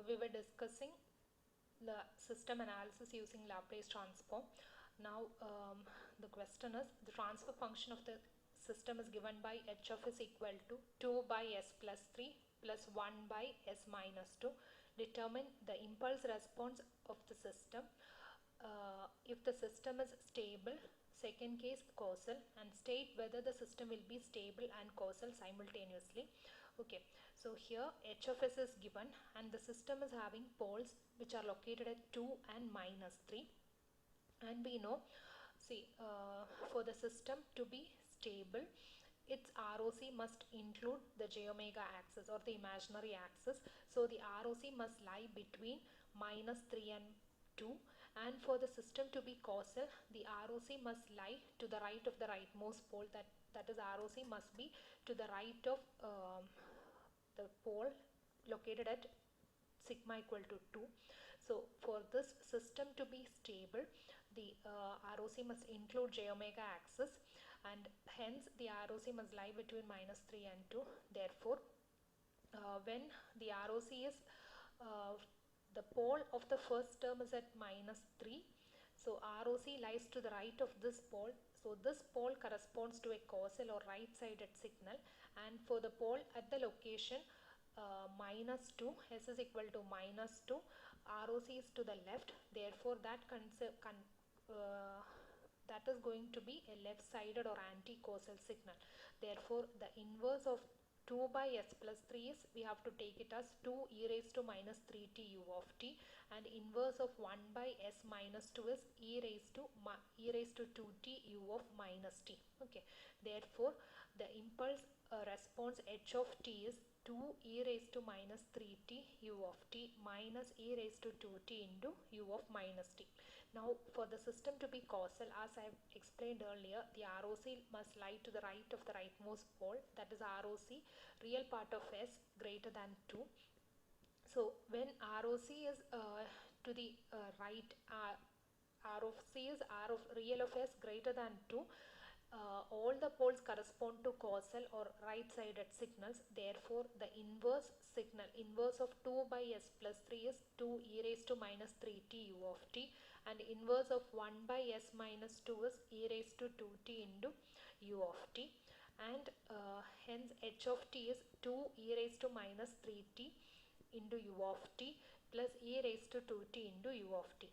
we were discussing the system analysis using Laplace transform. Now the question is, the transfer function of the system is given by h of s equal to 2 by s plus 3 plus 1 by s minus 2. Determine the impulse response of the system. If the system is stable, second case causal, and state whether the system will be stable and causal simultaneously. Okay, so here h of s is given and the system is having poles which are located at 2 and minus 3, and we know, see, for the system to be stable, its ROC must include the j omega axis or the imaginary axis. So the ROC must lie between minus 3 and 2, and for the system to be causal, the ROC must lie to the right of the rightmost pole, that is ROC must be to the right of the pole located at sigma equal to 2. So for this system to be stable, the ROC must include j omega axis, and hence the ROC must lie between minus 3 and 2. Therefore, when the ROC is the pole of the first term is at minus 3, so ROC lies to the right of this pole. So this pole corresponds to a causal or right sided signal, and for the pole at the location minus 2, s is equal to minus 2, ROC is to the left. Therefore that is going to be a left sided or anti-causal signal. Therefore the inverse of 2 by s plus 3 is, we have to take it as 2 e raised to minus 3t u of t, and inverse of 1 by s minus 2 is e raised to 2t u of minus t. Okay, therefore the impulse response h of t is 2 e raised to minus 3t u of t minus e raised to 2t into u of minus t. Now for the system to be causal, as I have explained earlier, the ROC must lie to the right of the rightmost pole, that is ROC real part of s greater than 2. So when ROC is to the right, ROC is R of real of s greater than 2, all the poles correspond to causal or right sided signals. Therefore the inverse signal, inverse of 2 by s plus 3 is 2 e raised to minus 3t u of t, and inverse of 1 by s minus 2 is e raised to 2t into u of t, and hence h of t is 2 e raised to minus 3t into u of t plus e raised to 2t into u of t.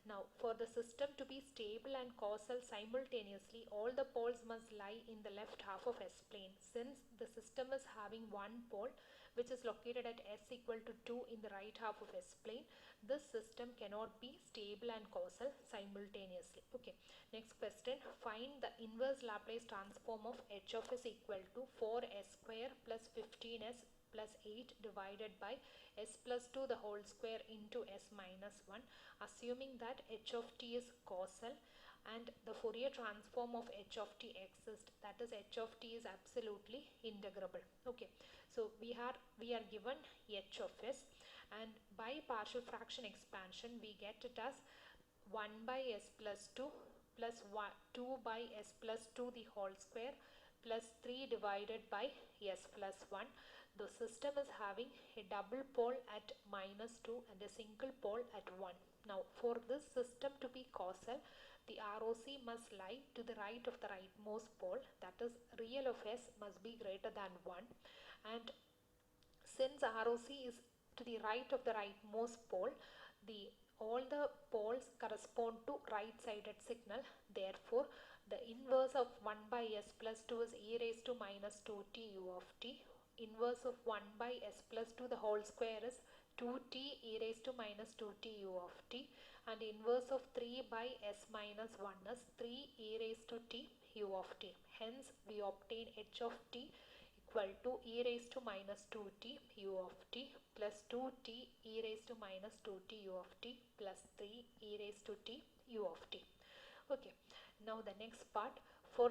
Now for the system to be stable and causal simultaneously, all the poles must lie in the left half of s plane. Since the system is having one pole which is located at s equal to 2 in the right half of s plane, this system cannot be stable and causal simultaneously. Okay, next question, find the inverse Laplace transform of h of s equal to 4s square plus 15s plus 8 divided by s plus 2 the whole square into s minus 1, assuming that h of t is causal and the Fourier transform of h of t exists, that is h of t is absolutely integrable. Okay, so we are given h of s, and by partial fraction expansion we get it as 1 by s plus 2 plus 2 by s plus 2 the whole square plus 3 divided by s plus 1. The system is having a double pole at minus 2 and a single pole at 1. Now for this system to be causal, the ROC must lie to the right of the rightmost pole, that is real of s must be greater than 1, and since ROC is to the right of the rightmost pole, all the poles correspond to right sided signal. Therefore the inverse of 1 by s plus 2 is e raised to minus 2t u of t. Inverse of 1 by s plus 2 the whole square is 2t e raised to minus 2t u of t, and inverse of 3 by s minus 1 is 3 e raised to t u of t. Hence we obtain h of t equal to e raised to minus 2t u of t plus 2t e raised to minus 2t u of t plus 3 e raised to t u of t. Okay, now the next part, for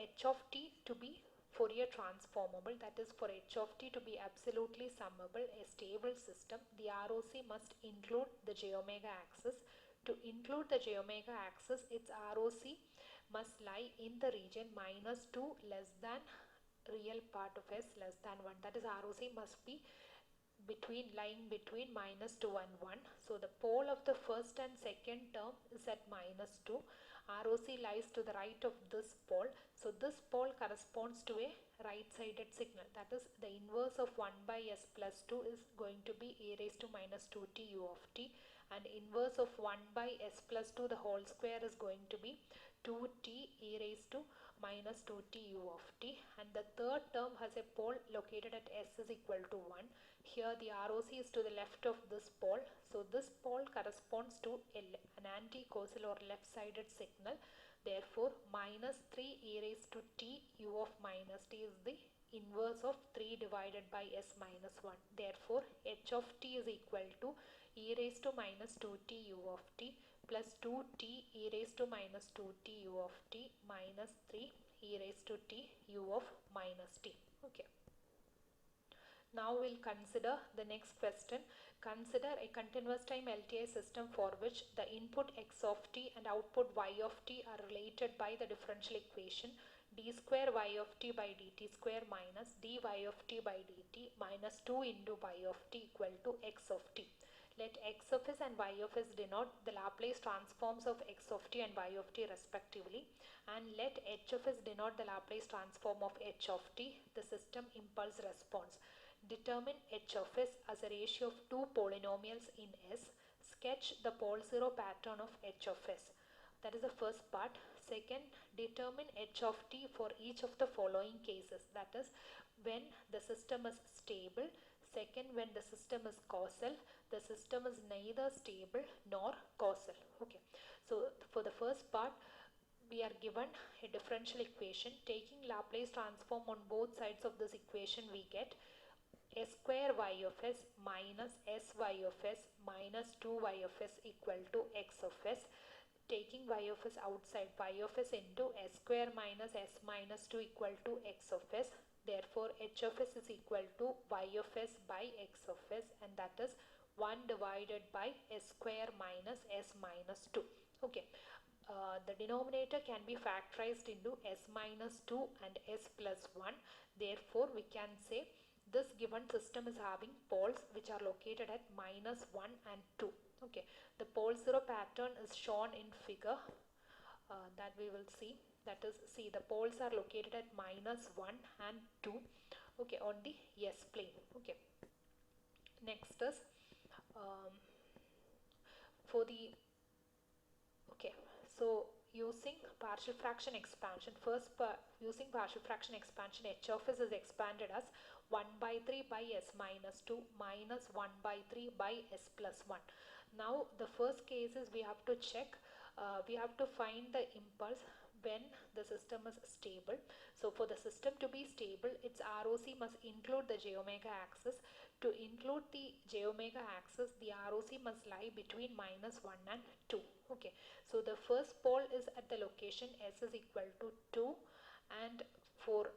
h of t to be Fourier transformable, that is for h of t to be absolutely summable, a stable system, the ROC must include the j omega axis. To include the j omega axis, its ROC must lie in the region minus 2 less than real part of s less than 1, that is ROC must be lying between minus 2 and 1. So the pole of the first and second term is at minus 2. ROC lies to the right of this pole. So this pole corresponds to a right-sided signal. That is, the inverse of 1 by s plus 2 is going to be e raised to minus 2t u of t, and inverse of 1 by s plus 2 the whole square is going to be 2t e raised to minus 2t u of t, and the third term has a pole located at s is equal to 1. Here the ROC is to the left of this pole, so this pole corresponds to an anti-causal or left-sided signal. Therefore, minus 3 e raised to t u of minus t is the inverse of 3 divided by s minus 1. Therefore, h of t is equal to e raised to minus 2t u of t plus 2t e raised to minus 2t u of t minus 3 e raised to t u of minus t. Okay. Now we'll consider the next question. Consider a continuous time LTI system for which the input x of t and output y of t are related by the differential equation d square y of t by dt square minus dy of t by dt minus 2 into y of t equal to x of t. Let x of s and y of s denote the Laplace transforms of x of t and y of t respectively, and let h of s denote the Laplace transform of h of t, the system impulse response. Determine h of s as a ratio of two polynomials in S. Sketch the pole zero pattern of h of s. That is the first part. Second, determine h of t for each of the following cases. That is, when the system is stable. Second, when the system is causal. The system is neither stable nor causal. Okay. So for the first part, we are given a differential equation. Taking Laplace transform on both sides of this equation, we get s square y of s minus sy of s minus 2y of s equal to x of s. Taking y of s outside, y of s into s square minus s minus 2 equal to x of s. Therefore, h of s is equal to y of s by x of s, and that is 1 divided by s square minus s minus 2. Okay. The denominator can be factorized into s minus 2 and s plus 1. Therefore, we can say this given system is having poles which are located at minus 1 and 2. Okay, the pole zero pattern is shown in figure that we will see. That is, see, the poles are located at minus 1 and 2. Okay, on the S plane. Okay, next is for the okay, so using partial fraction expansion, using partial fraction expansion, h of s is expanded as 1 by 3 by s minus 2 minus 1 by 3 by s plus 1. Now the first case is we have to check, we have to find the impulse when the system is stable. So for the system to be stable, its ROC must include the j omega axis. To include the j omega axis, the ROC must lie between minus 1 and 2. Okay, so the first pole is at the location s is equal to 2, and for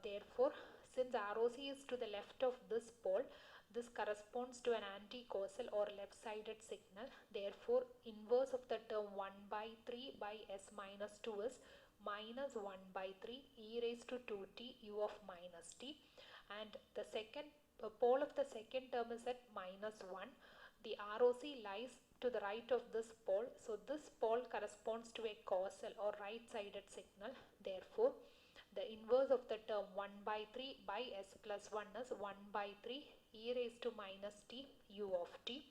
therefore, since ROC is to the left of this pole, this corresponds to an anti-causal or left-sided signal. Therefore, inverse of the term 1 by 3 by s minus 2 is minus 1 by 3 e raised to 2t u of minus t, and the second pole of the second term is at minus 1. The ROC lies to the right of this pole, so this pole corresponds to a causal or right-sided signal. Therefore, the inverse of the term 1 by 3 by s plus 1 is 1 by 3 e raised to minus t u of t.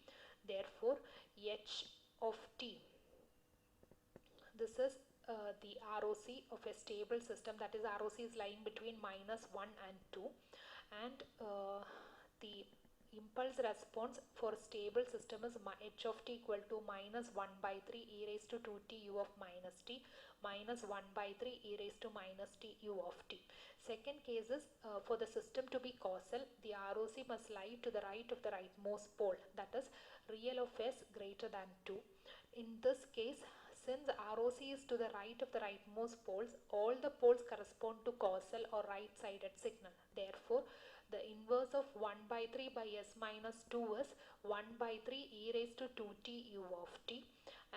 Therefore, h of t, this is the ROC of a stable system, that is ROC is lying between minus 1 and 2, and the impulse response for stable system is h of t equal to minus 1 by 3 e raised to 2t u of minus t minus 1 by 3 e raised to minus t u of t. Second case is for the system to be causal, the ROC must lie to the right of the rightmost pole, that is real of s greater than 2. In this case, since ROC is to the right of the rightmost poles, all the poles correspond to causal or right-sided signal. Therefore, the inverse of 1 by 3 by s minus 2 is 1 by 3 e raised to 2t u of t,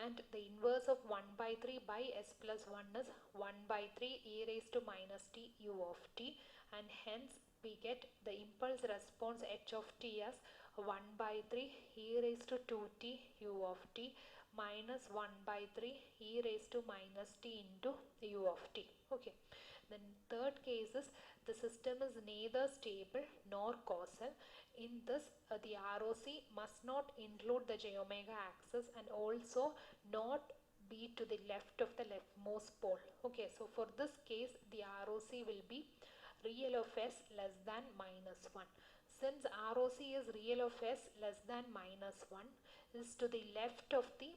and the inverse of 1 by 3 by s plus 1 is 1 by 3 e raised to minus t u of t, and hence we get the impulse response h of t as 1 by 3 e raised to 2t u of t minus 1 by 3 e raised to minus t into u of t. Okay. Then third case is the system is neither stable nor causal. In this, the ROC must not include the j omega axis and also not be to the left of the leftmost pole. Okay, so for this case, the ROC will be real of s less than minus 1. Since ROC is real of s less than minus 1, is to the left of the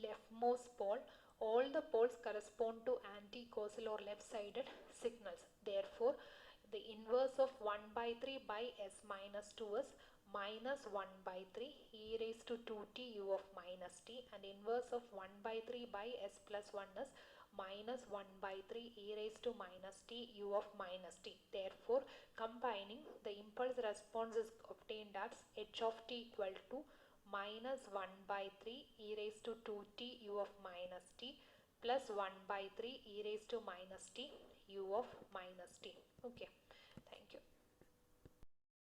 leftmost pole, all the poles correspond to anti-causal or left-sided signals. Therefore, the inverse of 1 by 3 by s minus 2 is minus 1 by 3 e raised to 2t u of minus t, and inverse of 1 by 3 by s plus 1 is minus 1 by 3 e raised to minus t u of minus t. Therefore, combining, the impulse response is obtained as h of t equal to minus 1 by 3 e raised to 2t u of minus t plus 1 by 3 e raised to minus t u of minus t. Okay.